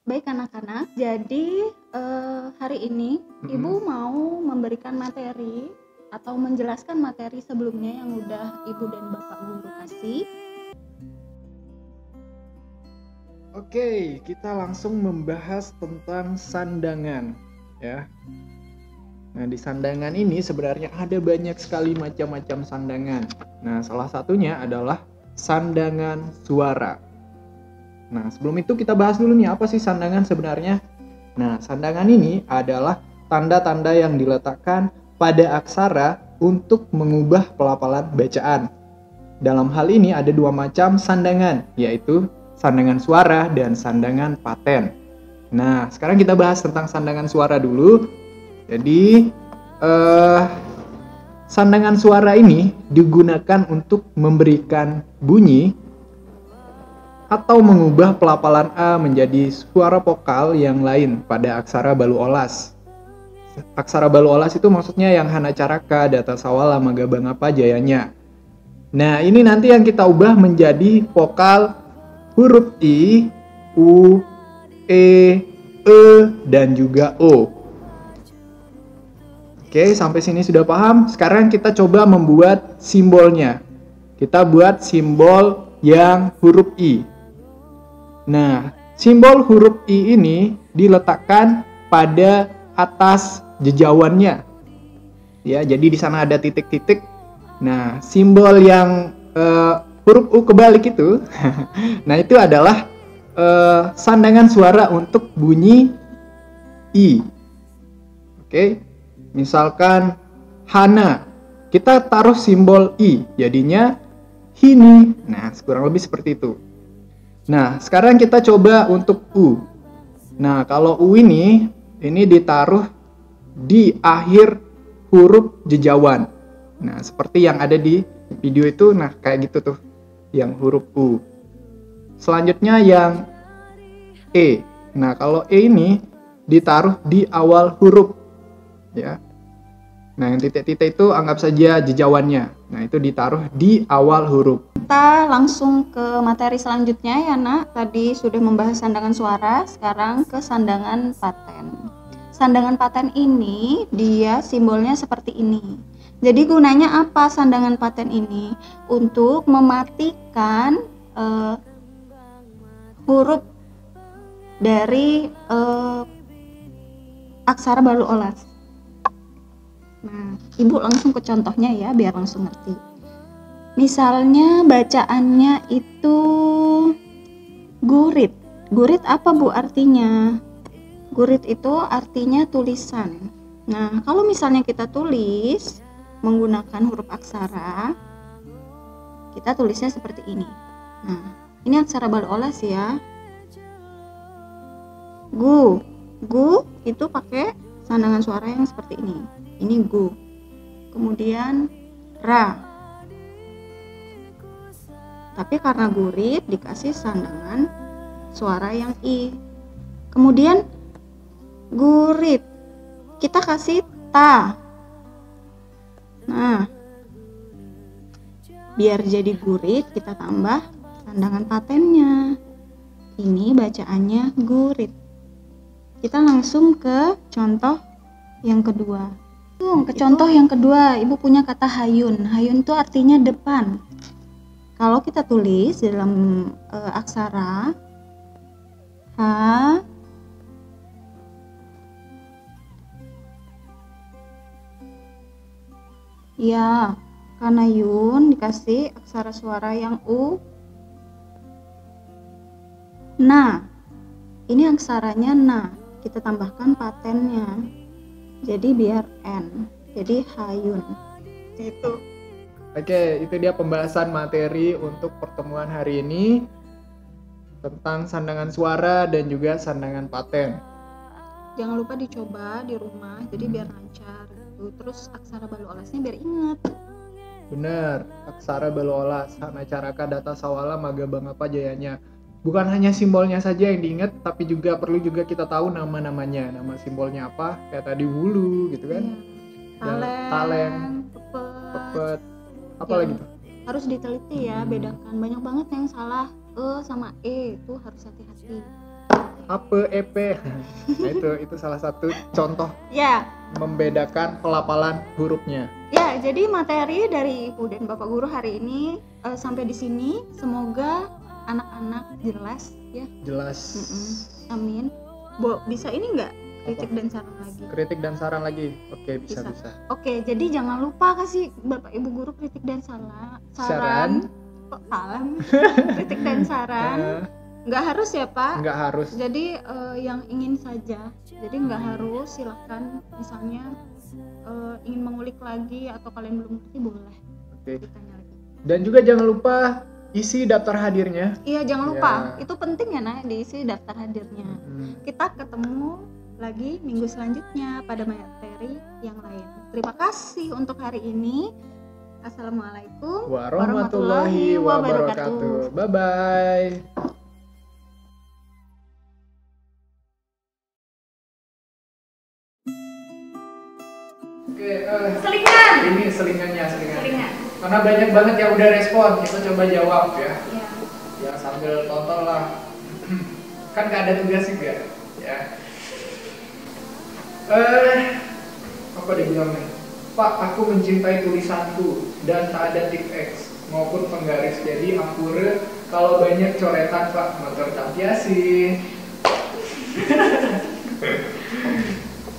Baik anak-anak, jadi hari ini Ibu mau memberikan materi atau menjelaskan materi sebelumnya yang udah Ibu dan Bapak Guru kasih. Oke, kita langsung membahas tentang sandangan ya. Nah, di sandangan ini sebenarnya ada banyak sekali macam-macam sandangan. Nah, salah satunya adalah sandangan suara. Nah, sebelum itu kita bahas dulu nih apa sih sandangan sebenarnya. Nah, sandangan ini adalah tanda-tanda yang diletakkan pada aksara untuk mengubah pelafalan bacaan. Dalam hal ini ada dua macam sandangan, yaitu sandangan suara dan sandangan paten. Nah, sekarang kita bahas tentang sandangan suara dulu. Jadi, sandangan suara ini digunakan untuk memberikan bunyi atau mengubah pelafalan A menjadi suara vokal yang lain pada aksara balu olas. Aksara balu olas itu maksudnya yang hana caraka, data sawala, magabangapa, jayanya. Nah, ini nanti yang kita ubah menjadi vokal huruf I, U, E, dan juga O. Oke, sampai sini sudah paham? Sekarang kita coba membuat simbolnya. Kita buat simbol yang huruf I. Nah, simbol huruf I ini diletakkan pada atas jejawannya. Ya, jadi di sana ada titik-titik. Nah, simbol yang huruf U kebalik itu, nah itu adalah sandangan suara untuk bunyi I. Oke, misalkan Hana, kita taruh simbol I, jadinya Hini. Nah, kurang lebih seperti itu. Nah, sekarang kita coba untuk U. Nah, kalau U ini ditaruh di akhir huruf jejawan. Nah, seperti yang ada di video itu, nah kayak gitu tuh, yang huruf U. Selanjutnya yang E. Nah, kalau E ini ditaruh di awal huruf, ya. Nah, yang titik-titik itu anggap saja jejawannya. Nah, itu ditaruh di awal huruf. Kita langsung ke materi selanjutnya ya nak. Tadi sudah membahas sandangan suara, sekarang ke sandangan paten. Sandangan paten ini dia simbolnya seperti ini. Jadi gunanya apa sandangan paten ini? Untuk mematikan huruf dari aksara balu olas. Nah, Ibu langsung ke contohnya ya biar langsung ngerti. Misalnya bacaannya itu gurit. Gurit apa Bu artinya? Gurit itu artinya tulisan. Nah, kalau misalnya kita tulis menggunakan huruf aksara, kita tulisnya seperti ini. Nah, ini aksara balu olas ya. Gu. Gu itu pakai sandangan suara yang seperti ini. Ini gu. Kemudian ra. Tapi karena gurit dikasih sandangan suara yang i. Kemudian gurit kita kasih ta. Nah, biar jadi gurit kita tambah sandangan patennya. Ini bacaannya gurit. Kita langsung ke contoh yang kedua. Ke contoh yang kedua, Ibu punya kata hayun. Hayun itu artinya depan. Kalau kita tulis dalam aksara ha, ya, karena yun dikasih aksara suara yang u. Nah, ini aksaranya na, kita tambahkan patennya. Jadi biar n, jadi hayun. Itu. Oke, itu dia pembahasan materi untuk pertemuan hari ini tentang sandangan suara dan juga sandangan paten. Jangan lupa dicoba di rumah, jadi biar lancar gitu. Terus aksara balu olasnya biar ingat. Bener, aksara balu olas, hana caraka, data sawala, magabangapa, jayanya. Bukan hanya simbolnya saja yang diingat, tapi juga perlu juga kita tahu nama-namanya. Nama simbolnya apa, kayak tadi wulu gitu kan. Iya. Taleng, pepet, apa lagi tuh? Harus diteliti ya, bedakan. Banyak banget yang salah e sama e, itu harus hati-hati. AP, EP. Nah itu salah satu contoh Ya, membedakan pelafalan hurufnya. ya, jadi materi dari Ibu dan Bapak Guru hari ini sampai di sini. Semoga anak-anak jelas ya. Jelas. Amin. Bisa ini enggak? Kritik dan saran lagi. Kritik dan saran lagi. Oke, bisa. Oke, jadi jangan lupa kasih Bapak Ibu Guru kritik dan saran. Kok salah? Kritik dan saran. Nggak harus ya Pak? Nggak harus. Jadi yang ingin saja. Jadi nggak harus, silahkan. Misalnya ingin mengulik lagi atau kalian belum ngerti boleh. Oke. Ditanya lagi. Dan juga jangan lupa isi daftar hadirnya. Iya, jangan lupa. Itu penting ya Nak, diisi daftar hadirnya. Kita ketemu lagi minggu selanjutnya pada materi yang lain. Terima kasih untuk hari ini. Assalamualaikum warahmatullahi wabarakatuh. Bye-bye. Oke, Selingan. Ini selingannya. Selingan. Karena banyak banget yang udah respon, kita coba jawab ya. Iya. Ya sambil tonton lah. Kan gak ada tugas juga ya. Apa dia bilang nih? Pak, aku mencintai tulisanku dan tak ada tip X maupun penggaris, jadi akure kalau banyak coretan Pak, motor tampiasin.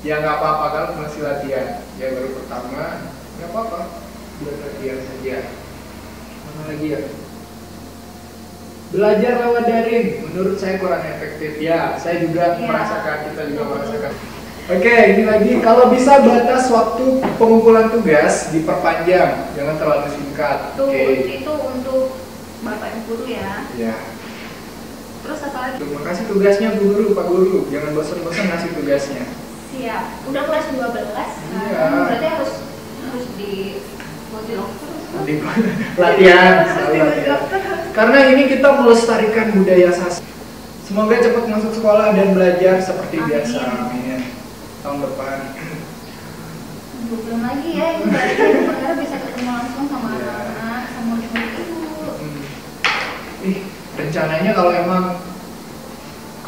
Ya nggak apa-apa kan, masih latihan. Ya baru pertama, nggak apa-apa, buat latihan saja. Mana lagi ya? Belajar lewat daring, menurut saya kurang efektif. Ya, saya juga merasakan, kita juga merasakan. Oke, ini lagi, kalau bisa batas waktu pengumpulan tugas diperpanjang, jangan terlalu singkat. Itu untuk Bapak Ibu Guru ya. Ya. Terus apa lagi? Terima kasih tugasnya Bu Guru, Pak Guru. Jangan bosan-bosan ngasih tugasnya. Siap. Udah kelas 12. Iya. Berarti harus di latihan. Karena ini kita melestarikan budaya sastra. Semoga cepat masuk sekolah dan belajar seperti biasa. Amin. Tahun depan. Belum lagi ya, ini berarti benar bisa ketemu langsung sama anak-anak, sama ibu-ibu. Rencananya kalau emang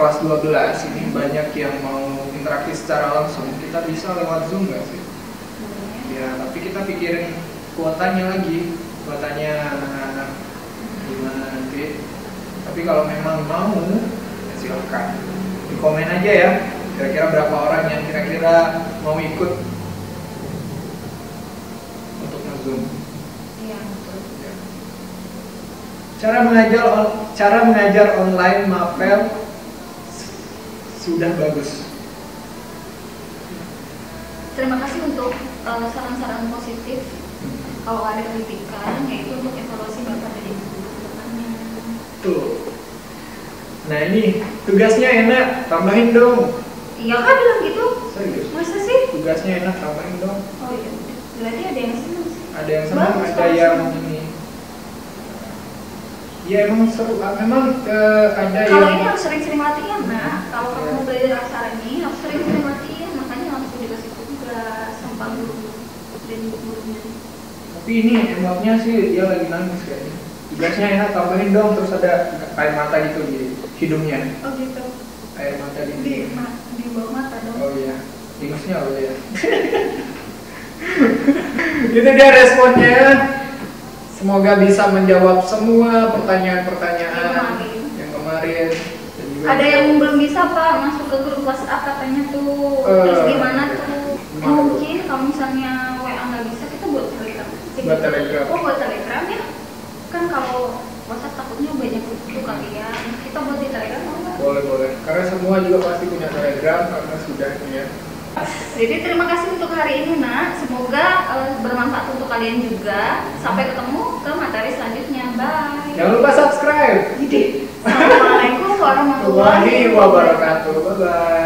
kelas 12 ini banyak yang mau interaksi secara langsung, kita bisa lewat Zoom nggak sih? Ya, tapi kita pikirin kuotanya lagi, kuotanya anak-anak gimana nanti. Tapi kalau memang mau, ya silakan di komen aja ya. Kira-kira berapa orang yang kira-kira mau ikut untuk nge-Zoom? Iya, betul. Ya. Cara mengajar online Mapel sudah bagus. Terima kasih untuk saran-saran positif. Kalau ada kritikan, yaitu untuk evaluasi Bapak dan Ibu Guru ke depannya. Tuh. Nah ini tugasnya enak, tambahin dong. Iya kan bilang gitu? Serius? Masa sih? Tugasnya enak, tambahin dong. Oh iya, berarti ada yang senang sih. Ada yang senang, Bagus, ada bagus. yang ini. Ya emang seru, memang ada Kalau yang. ini harus sering-sering latihan, nah. Kalau kamu mau belajar aksara ini harus sering-sering latihan, makanya langsung dikasih tugas sama guru dan gurunya. Tapi ini emotnya sih dia lagi nangis kayaknya. Tugasnya enak, tambahin dong, terus ada air mata gitu di hidungnya. Oh gitu. Air mata di Di bawah mata dong. Oh iya, ingusnya apa ya? Itu dia responnya. Semoga bisa menjawab semua pertanyaan-pertanyaan yang kemarin. Dan juga Ada yang belum bisa Pak masuk ke grup WhatsApp katanya tuh. Terus gimana tuh? Mungkin kalau misalnya WA nggak bisa, kita buat Telegram. Buat Telegram. Oh buat Telegram ya? Kan kalau WhatsApp takutnya banyak tuh kalian. Kita buat di Telegram mau nggak? boleh. Karena semua juga pasti punya Telegram karena sudah ya. Jadi terima kasih untuk hari ini nak. Semoga bermanfaat untuk kalian juga. Sampai ketemu ke materi selanjutnya. Bye. Jangan lupa subscribe. Assalamualaikum warahmatullahi wabarakatuh. Bye bye.